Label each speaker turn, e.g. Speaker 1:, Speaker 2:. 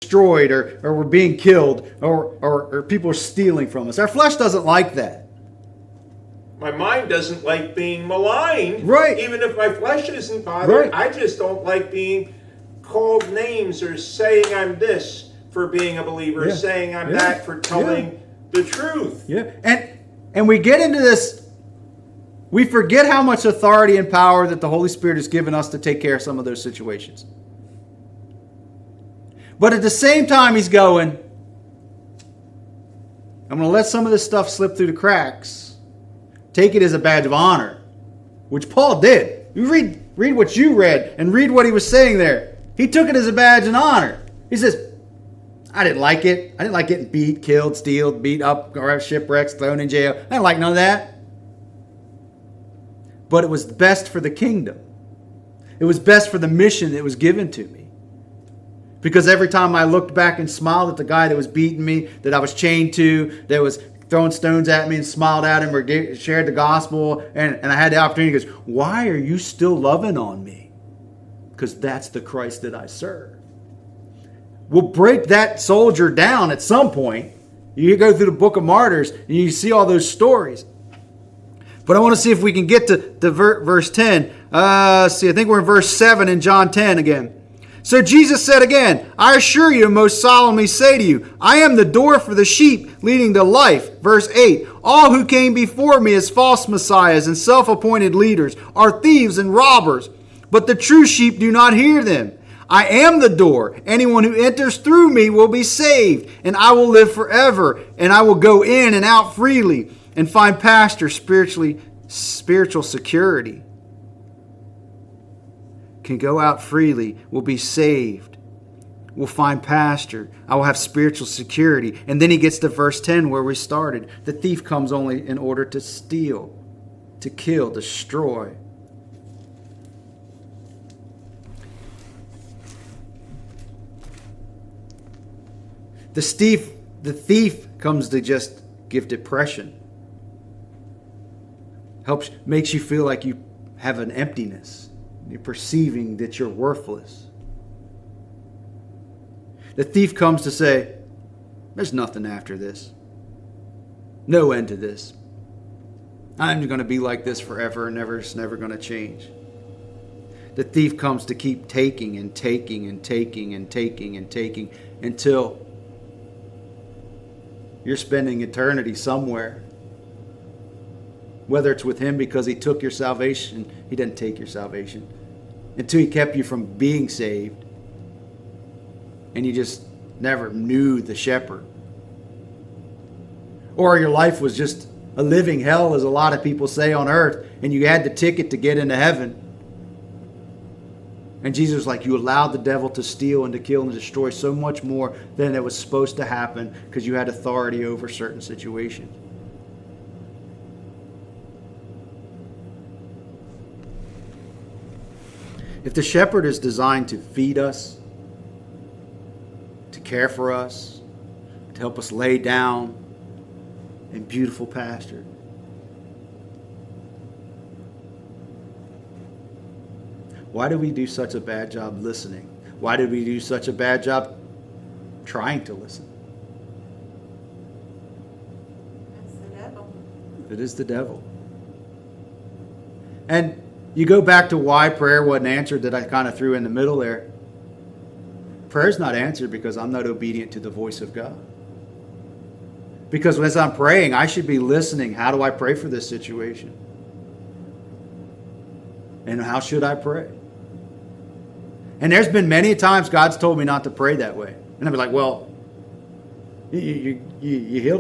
Speaker 1: destroyed or we're being killed or people are stealing from us. Our flesh doesn't like that.
Speaker 2: My mind doesn't like being maligned.
Speaker 1: Right.
Speaker 2: Even if my flesh isn't bothered.
Speaker 1: Right.
Speaker 2: I just don't like being called names or saying I'm this for being a believer, saying I'm that for telling the truth.
Speaker 1: Yeah. And we get into this, we forget how much authority and power that the Holy Spirit has given us to take care of some of those situations. But at the same time, he's going, I'm going to let some of this stuff slip through the cracks. Take it as a badge of honor, which Paul did. You read what you read and read what he was saying there. He took it as a badge of honor. He says, I didn't like it. I didn't like getting beat, killed, stealed, beat up, or shipwrecks, thrown in jail. I didn't like none of that. But it was best for the kingdom. It was best for the mission that was given to me. Because every time I looked back and smiled at the guy that was beating me, that I was chained to, that was throwing stones at me and smiled at him or shared the gospel, and I had the opportunity, he goes, why are you still loving on me? Because that's the Christ that I serve. We'll break that soldier down at some point. You go through the book of Martyrs and you see all those stories. But I want to see if we can get to verse 10. I think we're in verse 7 in John 10 again. So Jesus said again, I assure you, most solemnly say to you, I am the door for the sheep leading to life. Verse 8, all who came before me as false messiahs and self-appointed leaders are thieves and robbers, but the true sheep do not hear them. I am the door. Anyone who enters through me will be saved, and I will live forever, and I will go in and out freely and find pasture, spiritual security. Can go out freely, will be saved, will find pasture. I will have spiritual security. And then he gets to verse 10 where we started. The thief comes only in order to steal, to kill, destroy. The thief comes to just give depression. Makes you feel like you have an emptiness. You're perceiving that you're worthless. The thief comes to say, there's nothing after this. No end to this. I'm going to be like this forever and ever. It's never going to change. The thief comes to keep taking and taking and taking and taking and taking until you're spending eternity somewhere. Whether it's with him because he took your salvation, he didn't take your salvation. Until he kept you from being saved. And you just never knew the shepherd. Or your life was just a living hell, as a lot of people say on earth, and you had the ticket to get into heaven. And Jesus was like, you allowed the devil to steal and to kill and to destroy so much more than it was supposed to happen because you had authority over certain situations. If the shepherd is designed to feed us, to care for us, to help us lay down in beautiful pasture, why do we do such a bad job listening? Why did we do such a bad job trying to listen?
Speaker 3: That's the devil.
Speaker 1: It is the devil. And you go back to why prayer wasn't answered that I kind of threw in the middle there. Prayer's not answered because I'm not obedient to the voice of God. Because as I'm praying, I should be listening. How do I pray for this situation? And how should I pray? And there's been many times God's told me not to pray that way. And I'll be like, well, you healed